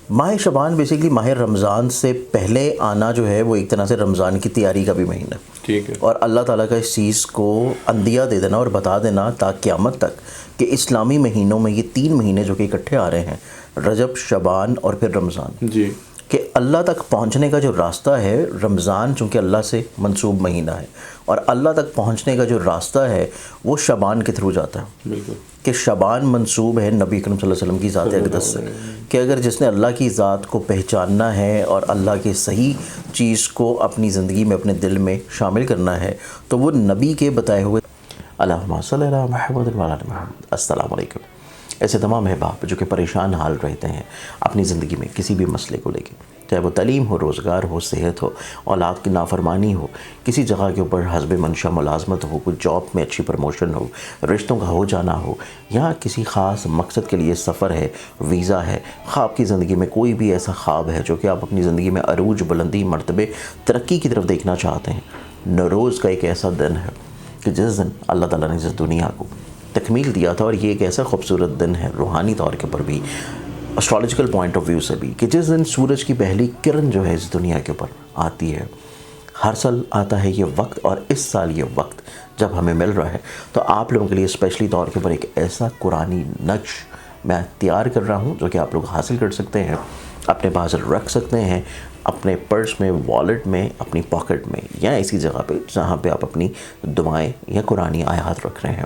ماہ شعبان بیسیکلی ماہ رمضان سے پہلے آنا جو ہے وہ ایک طرح سے رمضان کی تیاری کا بھی مہینہ ہے. ٹھیک ہے. اور اللہ تعالیٰ کا اس چیز کو اندیا دے دینا اور بتا دینا تا قیامت تک کہ اسلامی مہینوں میں یہ 3 مہینے جو کہ اکٹھے آ رہے ہیں، رجب، شعبان اور پھر رمضان، جی، کہ اللہ تک پہنچنے کا جو راستہ ہے، رمضان چونکہ اللہ سے منسوب مہینہ ہے اور اللہ تک پہنچنے کا جو راستہ ہے وہ شعبان کے تھرو جاتا ہے. بالکل. کہ شعبان منسوب ہے نبی کریم صلی اللہ علیہ وسلم کی ذات اقدس سے، کہ اگر جس نے اللہ کی ذات کو پہچاننا ہے اور اللہ کے صحیح چیز کو اپنی زندگی میں اپنے دل میں شامل کرنا ہے تو وہ نبی کے بتائے ہوئے اللہم صلی علی محمد وعلی آل محمد. السلام علیکم. ایسے تمام احباب جو کہ پریشان حال رہتے ہیں اپنی زندگی میں کسی بھی مسئلے کو لے کے، چاہے وہ تعلیم ہو، روزگار ہو، صحت ہو، اولاد کی نافرمانی ہو، کسی جگہ کے اوپر حسب منشا ملازمت ہو، کوئی جاب میں اچھی پروموشن ہو، رشتوں کا ہو جانا ہو، یا کسی خاص مقصد کے لیے سفر ہے، ویزا ہے، خواب کی زندگی میں کوئی بھی ایسا خواب ہے جو کہ آپ اپنی زندگی میں عروج، بلندی، مرتبے، ترقی کی طرف دیکھنا چاہتے ہیں. نوروز کا ایک ایسا دن ہے کہ جس دن اللہ تعالیٰ نے اس دنیا کو تکمیل دیا تھا، اور یہ ایک ایسا خوبصورت دن ہے روحانی طور کے اوپر بھی، اسٹرالوجیکل پوائنٹ آف ویو سے بھی، کہ جس دن سورج کی پہلی کرن جو ہے اس دنیا کے اوپر آتی ہے. ہر سال آتا ہے یہ وقت، اور اس سال یہ وقت جب ہمیں مل رہا ہے تو آپ لوگوں کے لیے اسپیشلی طور کے اوپر ایک ایسا قرآنی نقش میں تیار کر رہا ہوں جو کہ آپ لوگ حاصل کر سکتے ہیں، اپنے پاس رکھ سکتے ہیں، اپنے پرس میں، والیٹ میں، اپنی پاکٹ میں، یا ایسی جگہ پہ جہاں پہ آپ اپنی دعائیں یا قرآنی آیات رکھ رہے ہیں.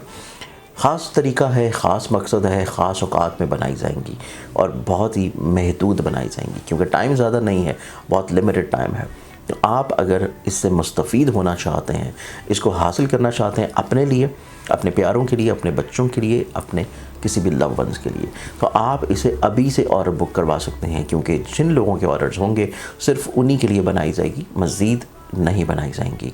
خاص طریقہ ہے، خاص مقصد ہے، خاص اوقات میں بنائی جائیں گی اور بہت ہی محدود بنائی جائیں گی، کیونکہ ٹائم زیادہ نہیں ہے، بہت لمیٹڈ ٹائم ہے. تو آپ اگر اس سے مستفید ہونا چاہتے ہیں، اس کو حاصل کرنا چاہتے ہیں اپنے لیے، اپنے پیاروں کے لیے، اپنے بچوں کے لیے، اپنے کسی بھی لو ونز کے لیے، تو آپ اسے ابھی سے آرڈر بک کروا سکتے ہیں، کیونکہ جن لوگوں کے آرڈرز ہوں گے صرف انہی کے لیے بنائی جائے گی، مزید نہیں بنائی جائیں گی.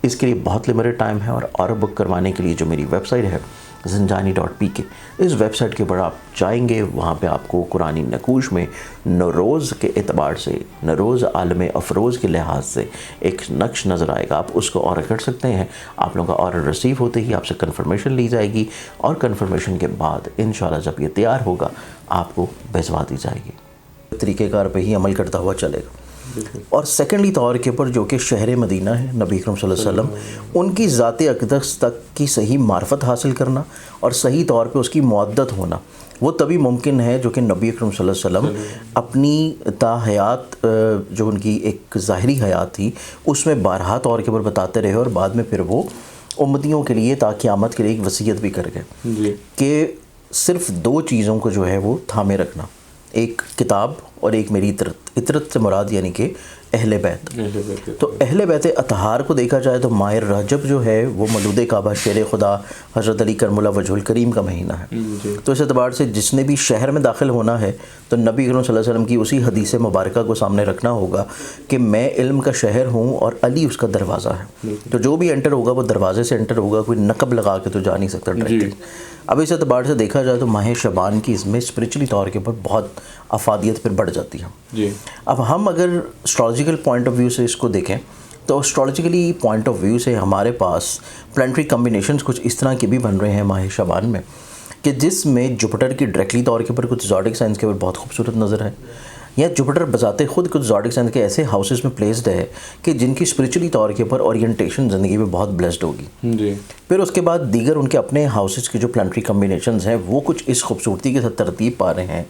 اس کے لیے بہت لمیٹڈ ٹائم ہے، اور آرڈر بک کروانے کے لیے جو میری ویب سائٹ ہے زنجانی.pk، اس ویب سائٹ کے اوپر آپ جائیں گے، وہاں پہ آپ کو قرآنی نقوش میں نوروز کے اعتبار سے، نوروز عالم افروز کے لحاظ سے ایک نقش نظر آئے گا. آپ اس کو آرڈر کر سکتے ہیں. آپ لوگوں کا آرڈر ریسیو ہوتے ہی آپ سے کنفرمیشن لی جائے گی، اور کنفرمیشن کے بعد انشاءاللہ جب یہ تیار ہوگا آپ کو بھیجوا دی جائے گی. طریقہ کار پہ ہی عمل کرتا ہوا چلے گا. اور سیکنڈلی طور کے اوپر جو کہ شہر مدینہ ہے، نبی کریم صلی اللہ علیہ وسلم، ان کی ذات اقدس تک کی صحیح معرفت حاصل کرنا اور صحیح طور پہ اس کی معدت ہونا، وہ تبھی ممکن ہے جو کہ نبی کریم صلی اللہ علیہ وسلم اپنی تا حیات، جو ان کی ایک ظاہری حیات تھی، اس میں بارہا طور کے اوپر بتاتے رہے، اور بعد میں پھر وہ امتیوں کے لیے تا قیامت کے لیے ایک وصیت بھی کر گئے کہ صرف 2 چیزوں کو جو ہے وہ تھامے رکھنا، ایک کتاب اور ایک میری اطرت. اطرت سے مراد یعنی کہ اہل بیت. تو اہل بیت اطہار کو دیکھا جائے تو ماہ رجب جو ہے وہ مولود کعبہ، شیر خدا حضرت علی کرم اللہ وجہ الکریم کا مہینہ ہے. تو اس اعتبار سے جس نے بھی شہر میں داخل ہونا ہے تو نبی کریم صلی اللہ علیہ وسلم کی اسی حدیث مبارکہ کو سامنے رکھنا ہوگا کہ میں علم کا شہر ہوں اور علی اس کا دروازہ ہے. تو جو بھی انٹر ہوگا وہ دروازے سے انٹر ہوگا، کوئی نقب لگا کے تو جا نہیں سکتا ڈائریکٹلی. اب اس اعتبار سے دیکھا جائے تو ماہ شعبان کی اس میں اسپریچولی طور کے اوپر بہت افادیت پھر بڑھ جاتی ہے. اب ہم اگر اسٹرالوجیکل پوائنٹ آف ویو سے اس کو دیکھیں تو اسٹرالوجیکلی پوائنٹ آف ویو سے ہمارے پاس پلانٹری کمبینیشنز کچھ اس طرح کے بھی بن رہے ہیں ماہ شعبان میں، کہ جس میں جوپٹر کی ڈائریکٹلی طور کے اوپر کچھ زوڈک سائنس کے اوپر بہت خوبصورت نظر ہے، یا جوپٹر بذات خود کچھ زوڈک سائنس کے ایسے ہاؤسز میں پلیسڈ ہے کہ جن کی اسپریچولی طور کے اوپر اورینٹیشن زندگی میں بہت بلیسڈ ہوگی. پھر اس کے بعد دیگر ان کے اپنے ہاؤسز کے جو پلانٹری کمبینیشنز ہیں وہ کچھ اس خوبصورتی کے ساتھ ترتیب پا رہے ہیں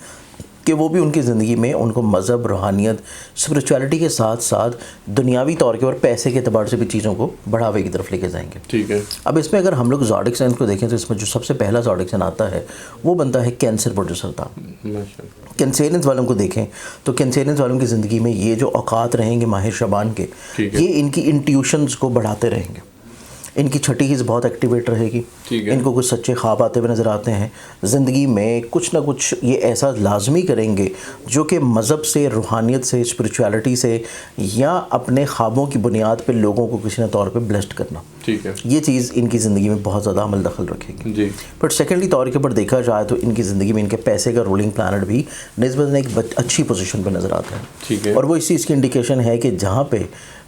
کہ وہ بھی ان کی زندگی میں ان کو مذہب، روحانیت، اسپریچولیٹی کے ساتھ ساتھ دنیاوی طور کے اور پیسے کے اعتبار سے بھی چیزوں کو بڑھاوے کی طرف لے کے جائیں گے. ٹھیک ہے. اب اس میں اگر ہم لوگ زوڈک سائن کو دیکھیں تو اس میں جو سب سے پہلا زوڈک سائن آتا ہے وہ بنتا ہے کینسر پر جو سرطان. کینسیرینس والوں کو دیکھیں تو کینسیرینس والوں کی زندگی میں یہ جو اوقات رہیں گے ماہ شعبان کے، یہ ان کی انٹیوشنز کو بڑھاتے رہیں گے. ان کی چھٹی حص بہت ایکٹیویٹ رہے گی، ان کو کچھ سچے خواب آتے ہوئے نظر آتے ہیں. زندگی میں کچھ نہ کچھ یہ ایسا لازمی کریں گے جو کہ مذہب سے، روحانیت سے، اسپریچولیٹی سے، یا اپنے خوابوں کی بنیاد پہ لوگوں کو کسی نہ طور پہ بلیسڈ کرنا. ٹھیک ہے. یہ چیز ان کی زندگی میں بہت زیادہ عمل دخل رکھے گی. جی. بٹ سیکنڈلی طور کے اوپر دیکھا جائے تو ان کی زندگی میں ان کے پیسے کا رولنگ پلانٹ بھی نسبتاً ایک اچھی پوزیشن پہ نظر آتا ہے. ٹھیک ہے. اور وہ اس چیز کی انڈیکیشن ہے کہ جہاں پہ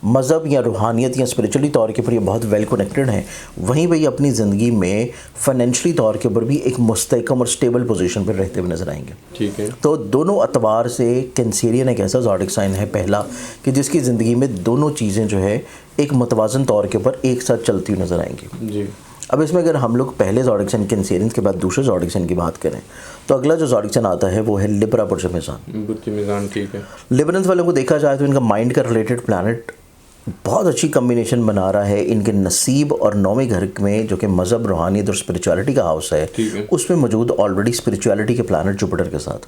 مذہب یا روحانیت یا اسپریچولی طور کے اوپر یہ بہت ویل کنیکٹڈ ہیں, وہیں پہ یہ اپنی زندگی میں فائنینشلی طور کے اوپر بھی ایک مستحکم اور اسٹیبل پوزیشن پہ رہتے ہوئے نظر آئیں گے. ٹھیک ہے. تو دونوں اعتبار سے کینسیرین ایک ایسا زوڈک سائن ہے پہلا کہ جس کی زندگی میں دونوں چیزیں جو ہے ایک متوازن طور کے اوپر ایک ساتھ چلتی ہوئی نظر آئیں گی. جی. اب اس میں اگر ہم لوگ پہلے زوڈک سائن کینسیرین کے بعد دوسرے زوڈک سائن کی بات کریں تو اگلا جو زوڈک سائن آتا ہے وہ ہے لبرا برج میزان. برج میزان. ٹھیک ہے. لبرنس والوں کو دیکھا جائے تو ان کا مائنڈ کا ریلیٹڈ پلانٹ بہت اچھی کمبینیشن بنا رہا ہے. ان کے نصیب اور نویں گھر میں جو کہ مذہب, روحانیت اور اسپریچولیٹی کا ہاؤس ہے, اس میں موجود آلریڈی اسپریچولیٹی کے پلانٹ جوپیٹر کے ساتھ.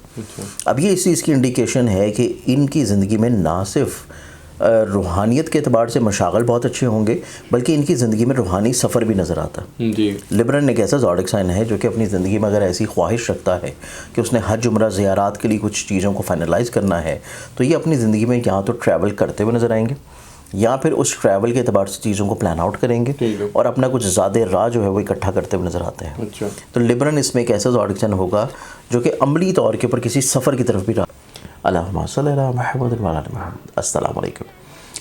اب یہ اس چیز کی انڈیکیشن ہے کہ ان کی زندگی میں نہ صرف روحانیت کے اعتبار سے مشاغل بہت اچھے ہوں گے بلکہ ان کی زندگی میں روحانی سفر بھی نظر آتا ہے. جی. لبرن ایک ایسا زوڈک سائن ہے جو کہ اپنی زندگی میں اگر ایسی خواہش رکھتا ہے کہ اس نے حج عمرہ زیارات کے لیے کچھ چیزوں کو فائنلائز کرنا ہے تو یہ اپنی زندگی میں یہاں تو ٹریول کرتے ہوئے نظر آئیں گے یا پھر اس ٹریول کے اعتبار سے چیزوں کو پلان آؤٹ کریں گے اور اپنا کچھ زیادہ راہ جو ہے وہ اکٹھا کرتے ہوئے نظر آتے ہیں. تو لبرن اس میں ایک ایسا زوڈک سائن ہوگا جو کہ عملی طور کے اوپر کسی سفر کی طرف بھی رہا. اللہم صلی علی محمد وعلی آل محمد. السلام علیکم.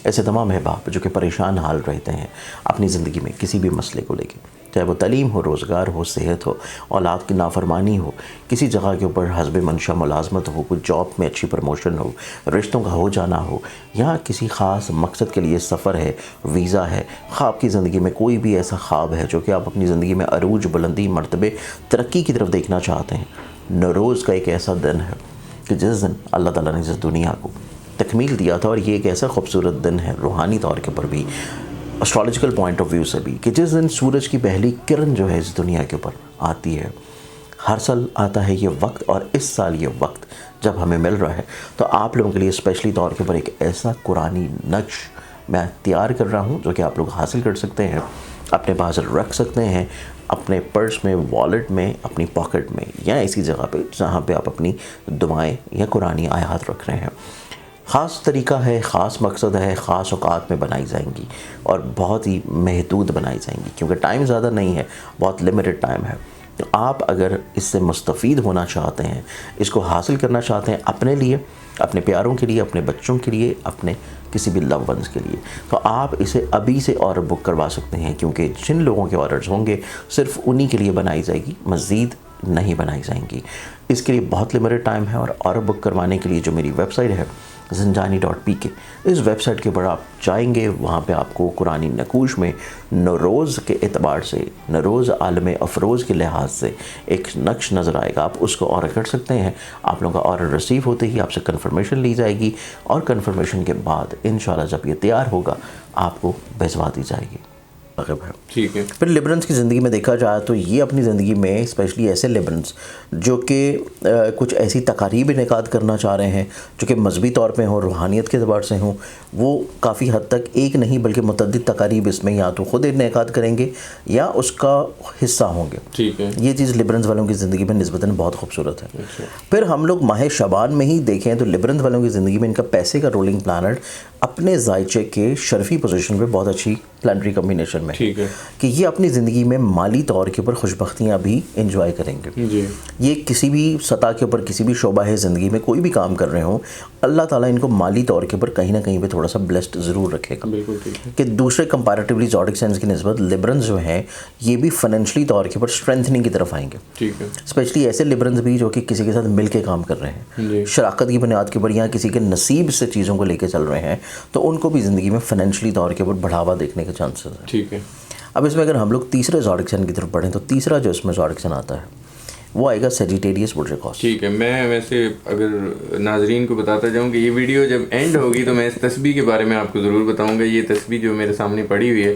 ایسے تمام احباب جو کہ پریشان حال رہتے ہیں اپنی زندگی میں کسی بھی مسئلے کو لے کے, چاہے وہ تعلیم ہو, روزگار ہو, صحت ہو, اولاد کی نافرمانی ہو, کسی جگہ کے اوپر حسب منشا ملازمت ہو, کوئی جاب میں اچھی پروموشن ہو, رشتوں کا ہو جانا ہو, یا کسی خاص مقصد کے لیے سفر ہے, ویزا ہے, خواب کی زندگی میں کوئی بھی ایسا خواب ہے جو کہ آپ اپنی زندگی میں عروج, بلندی, مرتبے, ترقی کی طرف دیکھنا چاہتے ہیں. نوروز کا ایک ایسا دن ہے کہ جس دن اللہ تعالیٰ نے اس دنیا کو تکمیل دیا تھا, اور یہ ایک ایسا خوبصورت دن ہے روحانی طور کے اوپر بھی, اسٹرالوجیکل پوائنٹ آف ویو سے بھی, کہ جس دن سورج کی پہلی کرن جو ہے اس دنیا کے اوپر آتی ہے. ہر سال آتا ہے یہ وقت, اور اس سال یہ وقت جب ہمیں مل رہا ہے تو آپ لوگوں کے لیے اسپیشلی طور کے اوپر ایک ایسا قرآنی نقش میں تیار کر رہا ہوں جو کہ آپ لوگ حاصل کر سکتے ہیں, اپنے پاس رکھ سکتے ہیں, اپنے پرس میں, والیٹ میں, اپنی پاکٹ میں, یا ایسی جگہ پہ جہاں پہ آپ اپنی دعائیں یا قرآنی آیات رکھ رہے ہیں. خاص طریقہ ہے, خاص مقصد ہے, خاص اوقات میں بنائی جائیں گی اور بہت ہی محدود بنائی جائیں گی کیونکہ ٹائم زیادہ نہیں ہے, بہت لمیٹڈ ٹائم ہے. تو آپ اگر اس سے مستفید ہونا چاہتے ہیں, اس کو حاصل کرنا چاہتے ہیں اپنے لیے, اپنے پیاروں کے لیے, اپنے بچوں کے لیے, اپنے کسی بھی لو ونس کے لیے, تو آپ اسے ابھی سے آرڈر بک کروا سکتے ہیں کیونکہ جن لوگوں کے آرڈرز ہوں گے صرف انہی کے لیے بنائی جائے گی, مزید نہیں بنائی جائیں گی. اس کے لیے بہت لمیٹڈ ٹائم ہے, اور آرڈر بک کروانے کے لیے جو میری ویب سائٹ ہے زنجانی.pk, اس ویب سائٹ کے اوپر آپ جائیں گے, وہاں پہ آپ کو قرآنی نقوش میں نوروز کے اعتبار سے, نوروز عالم افروز کے لحاظ سے ایک نقش نظر آئے گا. آپ اس کو آرڈر کر سکتے ہیں. آپ لوگوں کا آرڈر ریسیو ہوتے ہی آپ سے کنفرمیشن لی جائے گی, اور کنفرمیشن کے بعد انشاءاللہ جب یہ تیار ہوگا آپ کو بھجوا دی جائے گی. ٹھیک ہے. پھر لبرنس کی زندگی میں دیکھا جائے تو یہ اپنی زندگی میں اسپیشلی ایسے لبرنس جو کہ کچھ ایسی تقاریب انعقاد کرنا چاہ رہے ہیں جو کہ مذہبی طور پہ ہوں, روحانیت کے اعتبار سے ہوں, وہ کافی حد تک ایک نہیں بلکہ متعدد تقاریب اس میں یا تو خود انعقاد کریں گے یا اس کا حصہ ہوں گے. ٹھیک ہے. یہ چیز لبرنس والوں کی زندگی میں نسبتاً بہت خوبصورت ہے. پھر ہم لوگ ماہ شعبان میں ہی دیکھیں تو لبرنس والوں کی زندگی میں ان کا پیسے کا رولنگ پلانٹ اپنے ذائچے کے شرفی پوزیشن پہ بہت اچھی پلانٹری کمبینیشن میں ٹھیک ہے کہ یہ اپنی زندگی میں مالی طور کے اوپر خوشبختیاں بھی انجوائے کریں گے. جی. یہ کسی بھی سطح کے اوپر کسی بھی شعبہ ہے زندگی میں کوئی بھی کام کر رہے ہوں, اللہ تعالیٰ ان کو مالی طور کے اوپر کہیں نہ کہیں پہ تھوڑا سا بلیسڈ ضرور رکھے گا. بالکل ٹھیک ہے. کہ دوسرے کمپیریٹیولی زوڈک سائنس کی نسبت لبرنس جو ہیں یہ بھی فائنینشلی طور کے اوپر اسٹرینتھنگ کی طرف آئیں گے. ٹھیک ہے. اسپیشلی ایسے لبرنس بھی جو کہ کسی کے ساتھ مل کے کام کر رہے ہیں, شراکت کی بنیاد کے اوپر یا کسی کے نصیب سے چیزوں کو لے کے چل رہے ہیں, تو ان کو بھی زندگی میں فائنینشلی طور کے اوپر بڑھاوا دیکھنے کے چانسز ہیں. ٹھیک ہے. اب اس میں اگر ہم لوگ تیسرے زوڈک سائن کی طرف پڑھیں تو تیسرا جو اس میں زوڈک سائن آتا ہے وہ آئے گا سیجیٹیریس برج قوس. ٹھیک ہے. میں ویسے اگر ناظرین کو بتاتا جاؤں کہ یہ ویڈیو جب اینڈ ہوگی تو میں اس تسبیح کے بارے میں آپ کو ضرور بتاؤں گا. یہ تسبیح جو میرے سامنے پڑی ہوئی ہے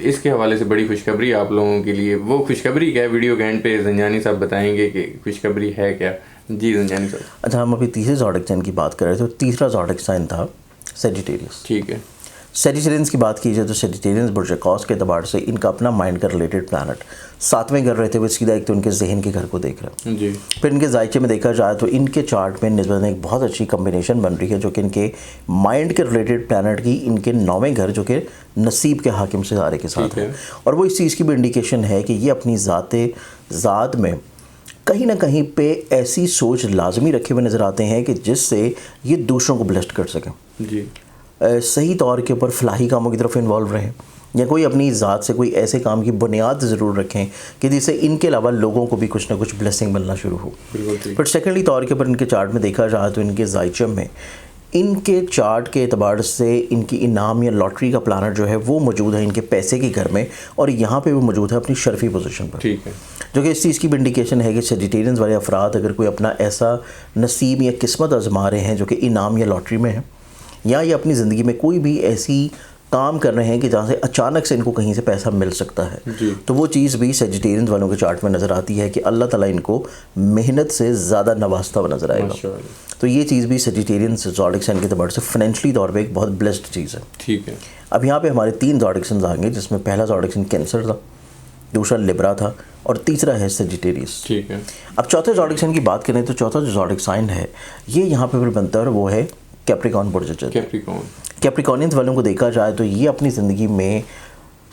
اس کے حوالے سے بڑی خوشخبری آپ لوگوں کے لیے. وہ خوشخبری کیا ہے ویڈیو کے اینڈ پہ زنجانی صاحب بتائیں گے کہ خوشخبری ہے کیا. جی زنجانی صاحب. اچھا, ہم ابھی تیسرے زوڈک سائن کی بات کر رہے تھے. تیسرا زوڈک سائن تھا سیجیٹیریس. ٹھیک ہے. سیجیٹیرینس کی بات کی جائے تو سیجیٹیرینس برج قوس کے اعتبار سے ان کا اپنا مائنڈ کا ریلیٹڈ پلانٹ 7ویں گھر رہتے ہوئے سیدھا ایک تو ان کے ذہن کے گھر کو دیکھ رہا ہے. جی. پھر ان کے ذائچے میں دیکھا جائے تو ان کے چارٹ میں نسبتاً ایک بہت اچھی کمبینیشن بن رہی ہے جو کہ ان کے مائنڈ کے ریلیٹڈ پلانٹ کی ان کے 9ویں گھر جو کہ نصیب کے حاکم ستارے کے ساتھ ہے. اور وہ اس چیز کی بھی انڈیکیشن ہے کہ یہ اپنی ذات میں کہیں نہ کہیں پہ ایسی سوچ لازمی رکھے ہوئے نظر آتے ہیں کہ جس سے یہ دوسروں کو بلیسڈ کر سکیں. جی. صحیح طور کے اوپر فلاحی کاموں کی طرف انوالو رہیں یا کوئی اپنی ذات سے کوئی ایسے کام کی بنیاد ضرور رکھیں کہ جس سے ان کے علاوہ لوگوں کو بھی کچھ نہ کچھ بلیسنگ ملنا شروع ہو. پھر سیکنڈلی طور کے اوپر ان کے چارٹ میں دیکھا جائے تو ان کے ذائچم میں ان کے چارٹ کے اعتبار سے ان کی انعام یا لاٹری کا پلانٹ جو ہے وہ موجود ہے ان کے پیسے کے گھر میں اور یہاں پہ وہ موجود ہے اپنی شرفی پوزیشن پر. ٹھیک ہے. جو کہ اس چیز کی بھی انڈیکیشن ہے کہ سیجیٹیرینز والے افراد اگر کوئی اپنا ایسا نصیب یا قسمت آزما رہے ہیں جو کہ انعام یا لاٹری میں ہے یا یہ اپنی زندگی میں کوئی بھی ایسی کام کر رہے ہیں کہ جہاں سے اچانک سے ان کو کہیں سے پیسہ مل سکتا ہے, تو وہ چیز بھی سیجیٹیرینز والوں کے چارٹ میں نظر آتی ہے کہ اللہ تعالیٰ ان کو محنت سے زیادہ نوازتا ہوا نظر آئے گا. تو یہ چیز بھی سیجیٹیرینز زوڈک سائن کے اعتبار سے فائنینشلی طور پہ ایک بہت بلیسڈ چیز ہے. ٹھیک ہے. اب یہاں پہ ہمارے 3 زوڈک سائنز آئیں گے جس میں پہلا زوڈک سائن کینسر تھا, دوسرا لبرا تھا اور تیسرا ہے سیجیٹیریس. ٹھیک ہے. اب چوتھے زوڈک سائن کی بات کریں تو چوتھا جو زوڈک سائن ہے یہ یہاں پہ بنتا ہے اور وہ ہے کیپریکون برج. کیپریکونینز والوں کو دیکھا جائے تو یہ اپنی زندگی میں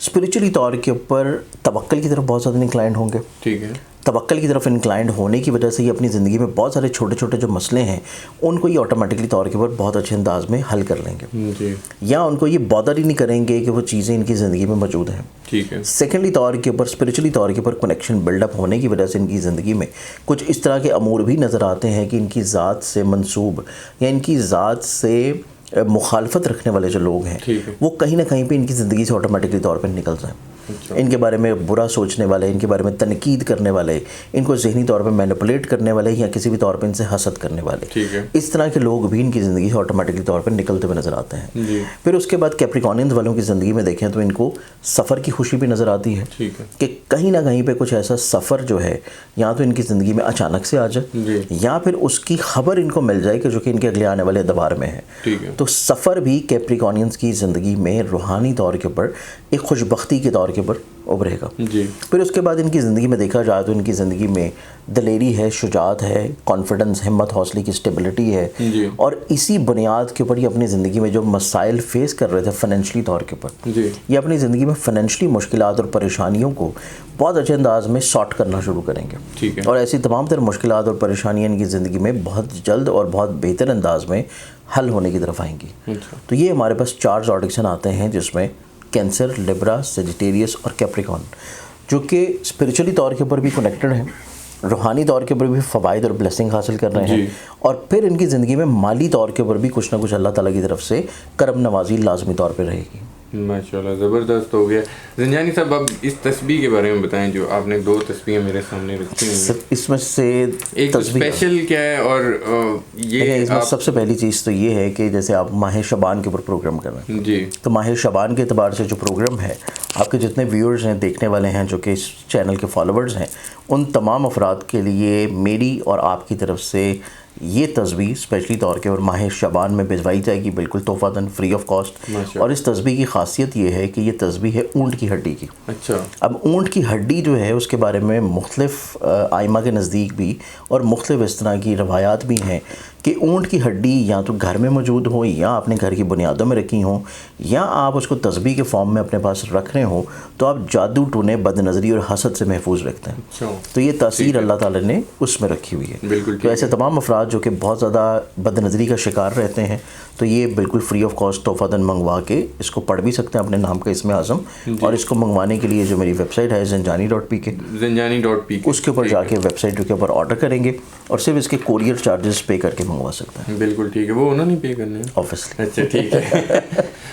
اسپریچولی طور کے اوپر توکل کی طرف بہت زیادہ انکلائنڈ ہوں گے. ٹھیک ہے. توکل کی طرف انکلائنڈ ہونے کی وجہ سے یہ اپنی زندگی میں بہت سارے چھوٹے چھوٹے جو مسئلے ہیں ان کو یہ آٹومیٹکلی طور کے اوپر بہت اچھے انداز میں حل کر لیں گے. جی. یا ان کو یہ بادر ہی نہیں کریں گے کہ وہ چیزیں ان کی زندگی میں موجود ہیں. ٹھیک ہے. سیکنڈلی طور کے اوپر اسپریچولی طور کے اوپر کنیکشن بلڈ اپ ہونے کی وجہ سے ان کی زندگی میں کچھ اس طرح کے امور بھی نظر آتے ہیں کہ ان کی ذات سے منسوب یا ان کی ذات سے مخالفت رکھنے والے جو لوگ ہیں وہ کہیں نہ کہیں پہ ان کی زندگی سے آٹومیٹکلی طور پہ نکل جائیں. ان کے بارے میں برا سوچنے والے, ان کے بارے میں تنقید کرنے والے, ان کو ذہنی طور پہ مینپولیٹ کرنے والے یا کسی بھی طور پہ ان سے حسد کرنے والے, اس طرح کے لوگ بھی ان کی زندگی سے آٹومیٹکلی طور پہ نکلتے ہوئے نظر آتے ہیں. پھر اس کے بعد کیپریکونینز والوں کی زندگی میں دیکھیں تو ان کو سفر کی خوشی بھی نظر آتی ہے کہ کہیں نہ کہیں پہ کچھ ایسا سفر جو ہے یا تو ان کی زندگی میں اچانک سے آ جائے یا پھر اس کی خبر ان کو مل جائے کہ جو کہ ان کے اگلے آنے والے ادوار میں ہے. تو سفر بھی کیپریکونینز کی زندگی میں روحانی طور کے اوپر ایک خوشبختی کے طور کے اوپر ابھرے گا. پھر اس کے بعد ان کی زندگی میں دیکھا جائے تو ان کی زندگی میں دلیری ہے, شجاعت ہے, کانفیڈنس, ہمت, حوصلے کی اسٹیبلٹی ہے. اور اسی بنیاد کے اوپر یہ اپنی زندگی میں جو مسائل فیس کر رہے تھے فائنینشلی طور کے اوپر یہ اپنی زندگی میں فائنینشلی مشکلات اور پریشانیوں کو بہت اچھے انداز میں سارٹ کرنا شروع کریں گے. اور ایسی تمام تر مشکلات اور پریشانیاں ان کی زندگی میں بہت جلد اور بہت بہتر انداز میں حل ہونے کی طرف آئیں گی. تو یہ ہمارے پاس 4 زوڈک سائن آتے ہیں جس میں کینسر, لبرا, سیجیٹیریس اور کیپریکون جو کہ اسپریچولی طور کے اوپر بھی کنیکٹڈ ہیں, روحانی طور کے اوپر بھی فوائد اور بلیسنگ حاصل کر رہے ہیں اور پھر ان کی زندگی میں مالی طور کے اوپر بھی کچھ نہ کچھ اللہ تعالیٰ کی طرف سے کرم نوازی لازمی طور پہ رہے گی. ماشاءاللہ زبردست ہو گیا. زنجانی صاحب اب اس تسبیح کے بارے میں بتائیں جو آپ نے 2 تسبیحیں میرے سامنے رکھی ہیں. اس میں سے ایک اسپیشل کیا ہے اور یہ اس میں سب سے پہلی چیز تو یہ ہے کہ جیسے آپ ماہ شعبان کے اوپر پروگرام کر رہے ہیں تو ماہ شعبان کے اعتبار سے جو پروگرام ہے آپ کے جتنے ویورز ہیں, دیکھنے والے ہیں جو کہ اس چینل کے فالوورز ہیں, ان تمام افراد کے لیے میری اور آپ کی طرف سے یہ تسبیح اسپیشلی طور کے اور ماہ شعبان میں بھجوائی جائے گی بالکل تحفہ دن فری آف کاسٹ. اور اس تسبیح کی خاصیت یہ ہے کہ یہ تسبیح ہے اونٹ کی ہڈی کی. اب اونٹ کی ہڈی جو ہے اس کے بارے میں مختلف آئمہ کے نزدیک بھی اور مختلف اس طرح کی روایات بھی ہیں کہ اونٹ کی ہڈی یا تو گھر میں موجود ہو یا اپنے گھر کی بنیادوں میں رکھی ہوں یا آپ اس کو تسبیح کے فارم میں اپنے پاس رکھ رہے ہوں تو آپ جادو ٹونے, بد نظری اور حسد سے محفوظ رکھتے ہیں. تو یہ تاثیر اللہ تعالیٰ نے اس میں رکھی ہوئی ہے. تو ایسے تمام افراد جو کہ بہت زیادہ بد نظری کا شکار رہتے ہیں تو یہ بالکل فری آف کاسٹ تحفہ دن منگوا کے اس کو پڑھ بھی سکتے ہیں اپنے نام کا اسم اعظم. اور اس کو منگوانے کے لیے جو میری ویب سائٹ ہے زنجانی.pk اس کے اوپر جا کے ویب سائٹ کے اوپر آرڈر کریں گے اور صرف اس کے کوریئر چارجز پے کر کے منگوا سکتے ہیں. بالکل ٹھیک ہے, وہ انہوں نے پے کرنے ہیں آبویسلی. اچھا ٹھیک ہے.